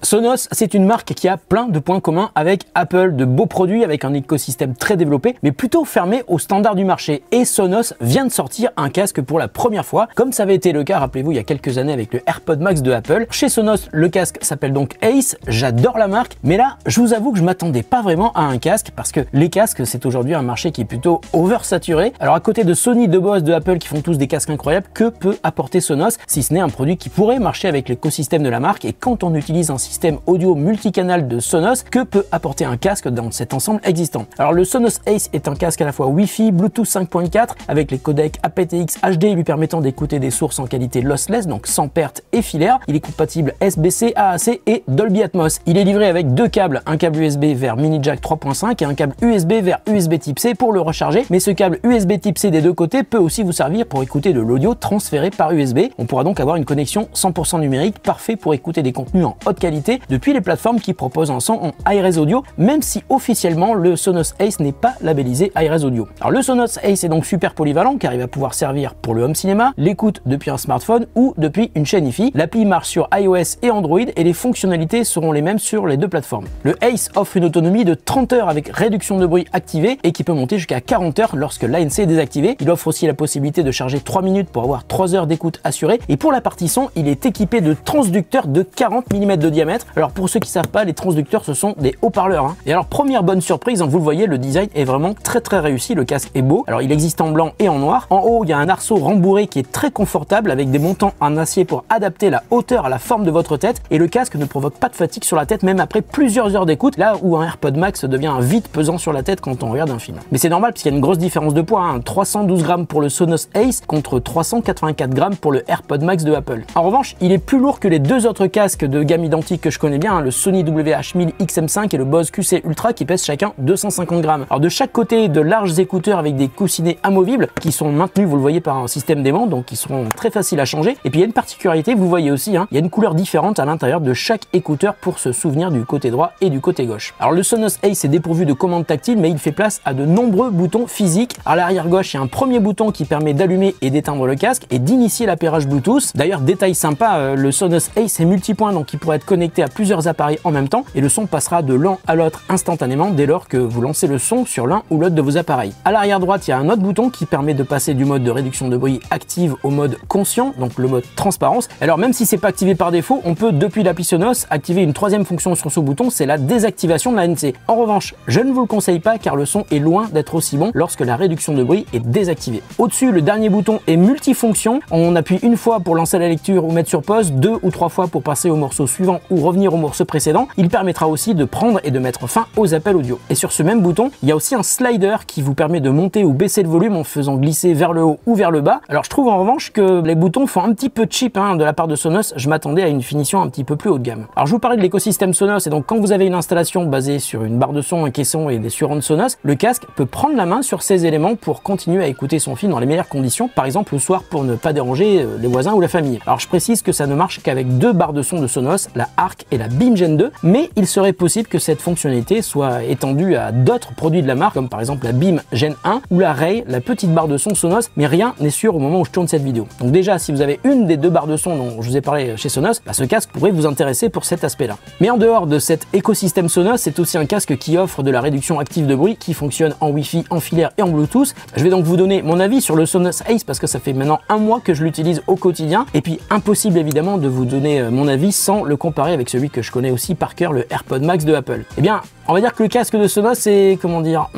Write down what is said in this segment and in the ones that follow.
Sonos, c'est une marque qui a plein de points communs avec Apple, de beaux produits avec un écosystème très développé, mais plutôt fermé aux standards du marché. Et Sonos vient de sortir un casque pour la première fois, comme ça avait été le cas, rappelez-vous, il y a quelques années avec le AirPod Max de Apple. Chez Sonos, le casque s'appelle donc Ace, j'adore la marque, mais là, je vous avoue que je m'attendais pas vraiment à un casque, parce que les casques, c'est aujourd'hui un marché qui est plutôt oversaturé. Alors à côté de Sony, de Bose, de Apple, qui font tous des casques incroyables, que peut apporter Sonos, si ce n'est un produit qui pourrait marcher avec l'écosystème de la marque? Et quand on utilise un système audio multicanal de Sonos, que peut apporter un casque dans cet ensemble existant? Alors le Sonos Ace est un casque à la fois Wi-Fi, Bluetooth 5.4 avec les codecs aptX HD lui permettant d'écouter des sources en qualité lossless, donc sans perte et filaire. Il est compatible SBC, AAC et Dolby Atmos. Il est livré avec deux câbles, un câble USB vers mini jack 3.5 et un câble USB vers USB type C pour le recharger, mais ce câble USB type C des deux côtés peut aussi vous servir pour écouter de l'audio transféré par USB. On pourra donc avoir une connexion 100% numérique, parfait pour écouter des contenus en haute qualité depuis les plateformes qui proposent un son en Hi-Res Audio, même si officiellement le Sonos Ace n'est pas labellisé Hi-Res Audio. Alors le Sonos Ace est donc super polyvalent car il va pouvoir servir pour le home cinéma, l'écoute depuis un smartphone ou depuis une chaîne Hi-Fi. L'appli marche sur iOS et Android et les fonctionnalités seront les mêmes sur les deux plateformes. Le Ace offre une autonomie de 30 heures avec réduction de bruit activée et qui peut monter jusqu'à 40 heures lorsque l'ANC est désactivé. Il offre aussi la possibilité de charger 3 minutes pour avoir 3 heures d'écoute assurée, et pour la partie son, il est équipé de transducteurs de 40 mm de diamètre. Alors pour ceux qui savent pas, les transducteurs ce sont des haut-parleurs, hein. Et alors première bonne surprise, hein, vous le voyez, le design est vraiment très réussi, le casque est beau. Alors il existe en blanc et en noir. En haut il y a un arceau rembourré qui est très confortable avec des montants en acier pour adapter la hauteur à la forme de votre tête, et le casque ne provoque pas de fatigue sur la tête même après plusieurs heures d'écoute, là où un AirPod Max devient vite pesant sur la tête quand on regarde un film. Mais c'est normal parce qu'il y a une grosse différence de poids, hein. 312 grammes pour le Sonos Ace contre 384 grammes pour le AirPod Max de Apple. En revanche, il est plus lourd que les deux autres casques de gamme identique que je connais bien, hein, le Sony WH-1000 XM5 et le Bose QC Ultra, qui pèsent chacun 250 grammes. Alors de chaque côté, de larges écouteurs avec des coussinets amovibles qui sont maintenus, vous le voyez, par un système d'aimant, donc qui seront très faciles à changer. Et puis il y a une particularité, vous voyez aussi, hein, il y a une couleur différente à l'intérieur de chaque écouteur pour se souvenir du côté droit et du côté gauche. Alors le Sonos Ace est dépourvu de commandes tactiles, mais il fait place à de nombreux boutons physiques. À l'arrière gauche, il y a un premier bouton qui permet d'allumer et d'éteindre le casque et d'initier l'appairage Bluetooth. D'ailleurs, détail sympa, le Sonos Ace est multipoint, donc il pourrait être connecté à plusieurs appareils en même temps, et le son passera de l'un à l'autre instantanément dès lors que vous lancez le son sur l'un ou l'autre de vos appareils. À l'arrière droite, il y a un autre bouton qui permet de passer du mode de réduction de bruit active au mode conscient, donc le mode transparence. Alors même si c'est pas activé par défaut, on peut depuis l'appli Sonos activer une troisième fonction sur ce bouton, c'est la désactivation de l'ANC. En revanche, je ne vous le conseille pas car le son est loin d'être aussi bon lorsque la réduction de bruit est désactivée. Au-dessus, le dernier bouton est multifonction. On appuie une fois pour lancer la lecture ou mettre sur pause, 2 ou 3 fois pour passer au morceau suivant ou revenir au morceau précédent. Il permettra aussi de prendre et de mettre fin aux appels audio. Et sur ce même bouton, il y a aussi un slider qui vous permet de monter ou baisser le volume en faisant glisser vers le haut ou vers le bas. Alors je trouve en revanche que les boutons font un petit peu cheap, hein, de la part de Sonos. Je m'attendais à une finition un petit peu plus haut de gamme. Alors je vous parlais de l'écosystème Sonos, et donc quand vous avez une installation basée sur une barre de son, un caisson et des surrounds Sonos, le casque peut prendre la main sur ces éléments pour continuer à écouter son film dans les meilleures conditions, par exemple le soir pour ne pas déranger les voisins ou la famille. Alors je précise que ça ne marche qu'avec deux barres de son de Sonos, la Arc et la Beam Gen 2, mais il serait possible que cette fonctionnalité soit étendue à d'autres produits de la marque, comme par exemple la Beam Gen 1 ou la Ray, la petite barre de son Sonos, mais rien n'est sûr au moment où je tourne cette vidéo. Donc déjà, si vous avez une des deux barres de son dont je vous ai parlé chez Sonos, ce casque pourrait vous intéresser pour cet aspect-là. Mais en dehors de cet écosystème Sonos, c'est aussi un casque qui offre de la réduction active de bruit, qui fonctionne en Wi-Fi, en filaire et en Bluetooth. Je vais donc vous donner mon avis sur le Sonos Ace parce que ça fait maintenant un mois que je l'utilise au quotidien, et puis impossible évidemment de vous donner mon avis sans le comparer avec celui que je connais aussi par cœur, le AirPod Max de Apple. Eh bien, on va dire que le casque de Sonos est, comment dire,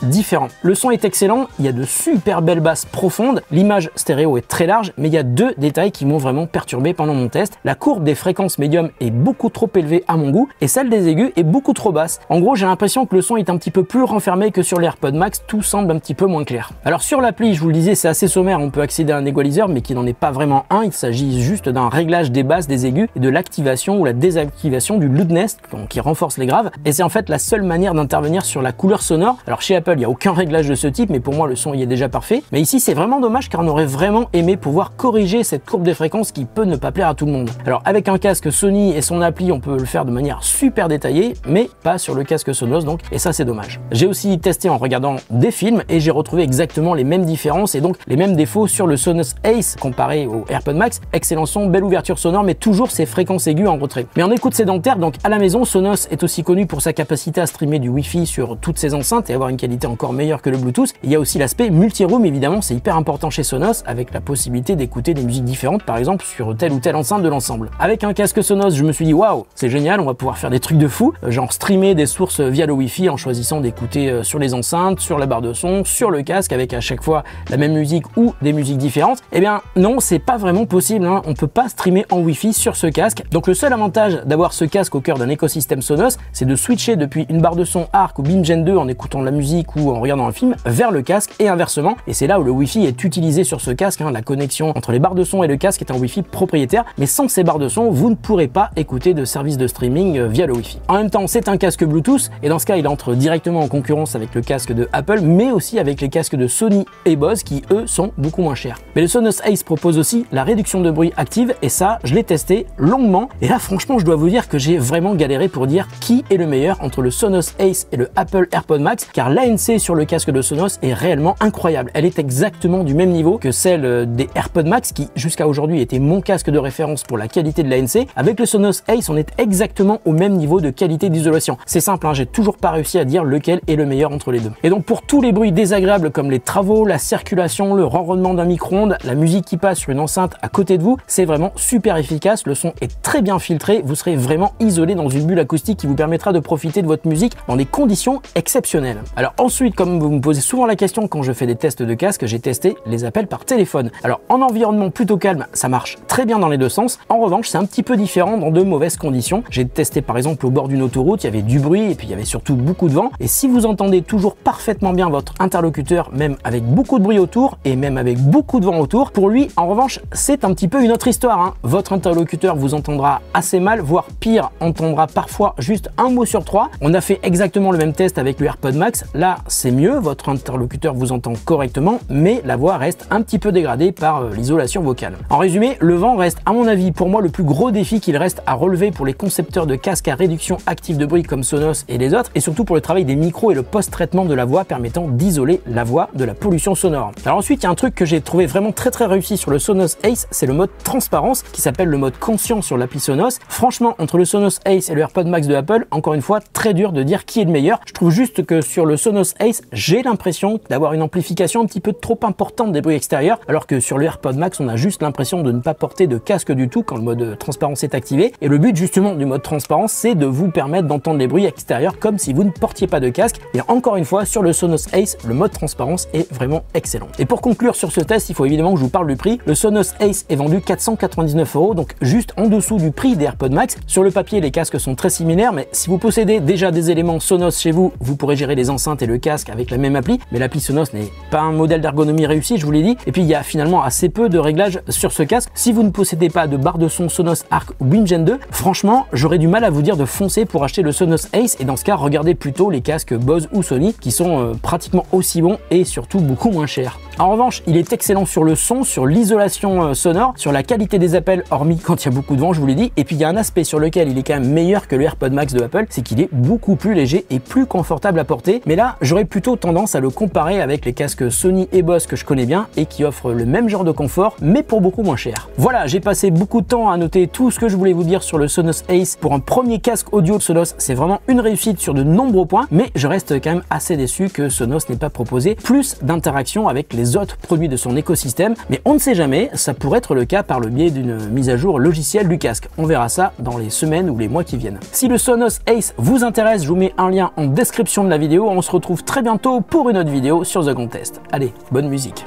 différent. Le son est excellent, il y a de super belles basses profondes, l'image stéréo est très large, mais il y a deux détails qui m'ont vraiment perturbé pendant mon test. La courbe des fréquences médium est beaucoup trop élevée à mon goût, et celle des aigus est beaucoup trop basse. En gros, j'ai l'impression que le son est un petit peu plus renfermé que sur l'AirPod Max, tout semble un petit peu moins clair. Alors sur l'appli, je vous le disais, c'est assez sommaire, on peut accéder à un égaliseur, mais qui n'en est pas vraiment un, il s'agit juste d'un réglage des basses, des aigus, et de l'activation ou la désactivation du loudness, qui renforce les graves, et c'est en fait la seule manière d'intervenir sur la couleur sonore. Alors chez Apple, il n'y a aucun réglage de ce type, mais pour moi le son y est déjà parfait. Mais ici c'est vraiment dommage car on aurait vraiment aimé pouvoir corriger cette courbe des fréquences qui peut ne pas plaire à tout le monde. Alors avec un casque Sony et son appli, on peut le faire de manière super détaillée, mais pas sur le casque Sonos donc, et ça c'est dommage. J'ai aussi testé en regardant des films et j'ai retrouvé exactement les mêmes différences et donc les mêmes défauts sur le Sonos Ace comparé au AirPod Max. Excellent son, belle ouverture sonore, mais toujours ces fréquences aiguës en retrait. Mais en écoute sédentaire, donc à la maison, Sonos est aussi connu pour sa capacité à streamer du Wi-Fi sur toutes ses enceintes et avoir une qualité encore meilleure que le Bluetooth. Il y a aussi l'aspect multi-room, évidemment, c'est hyper important chez Sonos, avec la possibilité d'écouter des musiques différentes, par exemple, sur telle ou telle enceinte de l'ensemble. Avec un casque Sonos, je me suis dit, waouh, c'est génial, on va pouvoir faire des trucs de fou, genre streamer des sources via le Wi-Fi en choisissant d'écouter sur les enceintes, sur la barre de son, sur le casque, avec à chaque fois la même musique ou des musiques différentes. Eh bien, non, c'est pas vraiment possible, hein. On peut pas streamer en Wi-Fi sur ce casque. Donc le seul avantage d'avoir ce casque au cœur d'un écosystème Sonos, c'est de switcher depuis une barre de son Arc ou Beam Gen 2 en écoutant de la musique ou en regardant un film vers le casque et inversement. Et c'est là où le Wi-Fi est utilisé sur ce casque, hein. La connexion entre les barres de son et le casque est un Wi-Fi propriétaire, mais sans ces barres de son, vous ne pourrez pas écouter de services de streaming via le Wi-Fi. En même temps, c'est un casque Bluetooth et dans ce cas, il entre directement en concurrence avec le casque de Apple, mais aussi avec les casques de Sony et Bose qui, eux, sont beaucoup moins chers. Mais le Sonos Ace propose aussi la réduction de bruit active et ça, je l'ai testé longuement et là, franchement, je dois vous dire que j'ai vraiment galéré pour dire qui est le meilleur entre le Sonos Ace et le Apple AirPod Max, car l'ANC sur le casque de Sonos est réellement incroyable. Elle est exactement du même niveau que celle des AirPod Max qui, jusqu'à aujourd'hui, était mon casque de référence pour la qualité de l'ANC. Avec le Sonos Ace, on est exactement au même niveau de qualité d'isolation. C'est simple, hein, j'ai toujours pas réussi à dire lequel est le meilleur entre les deux. Et donc pour tous les bruits désagréables comme les travaux, la circulation, le ronronnement d'un micro-ondes, la musique qui passe sur une enceinte à côté de vous, c'est vraiment super efficace. Le son est très bien filtré, vous serez vraiment isolé dans une bulle acoustique qui vous permettra de profiter de votre musique dans des conditions exceptionnelles. Alors ensuite, comme vous me posez souvent la question quand je fais des tests de casque, j'ai testé les appels par téléphone. Alors en environnement plutôt calme, ça marche très bien dans les deux sens. En revanche, c'est un petit peu différent dans de mauvaises conditions. J'ai testé par exemple au bord d'une autoroute, il y avait du bruit et puis il y avait surtout beaucoup de vent. Et si vous entendez toujours parfaitement bien votre interlocuteur, même avec beaucoup de bruit autour et même avec beaucoup de vent autour, pour lui, en revanche, c'est un petit peu une autre histoire, hein. Votre interlocuteur vous entendra assez mal, voire pire, entendra parfois juste un mot sur trois. On a fait exactement le même test avec le AirPod Max. Là, c'est mieux, votre interlocuteur vous entend correctement, mais la voix reste un petit peu dégradée par l'isolation vocale. En résumé, le vent reste, à mon avis, pour moi, le plus gros défi qu'il reste à relever pour les concepteurs de casques à réduction active de bruit comme Sonos et les autres, et surtout pour le travail des micros et le post-traitement de la voix permettant d'isoler la voix de la pollution sonore. Alors ensuite, il y a un truc que j'ai trouvé vraiment très réussi sur le Sonos Ace, c'est le mode transparence qui s'appelle le mode conscient sur l'appli Sonos. Franchement, entre le Sonos Ace et le AirPod Max de Apple, encore une fois, très dur de dire qui est le meilleur. Je trouve juste que sur le Sonos Ace, j'ai l'impression d'avoir une amplification un petit peu trop importante des bruits extérieurs, alors que sur le AirPod Max, on a juste l'impression de ne pas porter de casque du tout quand le mode transparence est activé. Et le but justement du mode transparence, c'est de vous permettre d'entendre les bruits extérieurs comme si vous ne portiez pas de casque. Et encore une fois, sur le Sonos Ace, le mode transparence est vraiment excellent. Et pour conclure sur ce test, il faut évidemment que je vous parle du prix. Le Sonos Ace est vendu 499 €, donc juste en dessous du prix des AirPod Max. Sur le papier, les casques sont très similaires, mais si vous possédez déjà des éléments Sonos chez vous, vous pourrez gérer les enceintes et le casque avec la même appli. Mais l'appli Sonos n'est pas un modèle d'ergonomie réussi, je vous l'ai dit. Et puis il y a finalement assez peu de réglages sur ce casque. Si vous ne possédez pas de barre de son Sonos Arc ou Beam Gen 2, franchement, j'aurais du mal à vous dire de foncer pour acheter le Sonos Ace. Et dans ce cas, regardez plutôt les casques Bose ou Sony qui sont pratiquement aussi bons et surtout beaucoup moins chers. En revanche, il est excellent sur le son, sur l'isolation sonore, sur la qualité des appels, hormis quand il y a beaucoup de vent, je vous l'ai dit. Et puis il y a un aspect sur lequel il est quand même meilleur que le AirPod Max de Apple, c'est qu'il est beaucoup plus léger et plus confortable à porter. Mais là, j'aurais plutôt tendance à le comparer avec les casques Sony et Bose que je connais bien et qui offrent le même genre de confort, mais pour beaucoup moins cher. Voilà, j'ai passé beaucoup de temps à noter tout ce que je voulais vous dire sur le Sonos Ace. Pour un premier casque audio de Sonos, c'est vraiment une réussite sur de nombreux points, mais je reste quand même assez déçu que Sonos n'ait pas proposé plus d'interaction avec les autres produits de son écosystème. Mais on ne sait jamais, ça pourrait être le cas par le biais d'une mise à jour logicielle du casque. On verra ça dans les semaines ou les mois qui viennent. Si le Sonos Ace vous intéresse, je vous mets un lien en description de la vidéo. On se retrouve très bientôt pour une autre vidéo sur The Contest. Allez, bonne musique.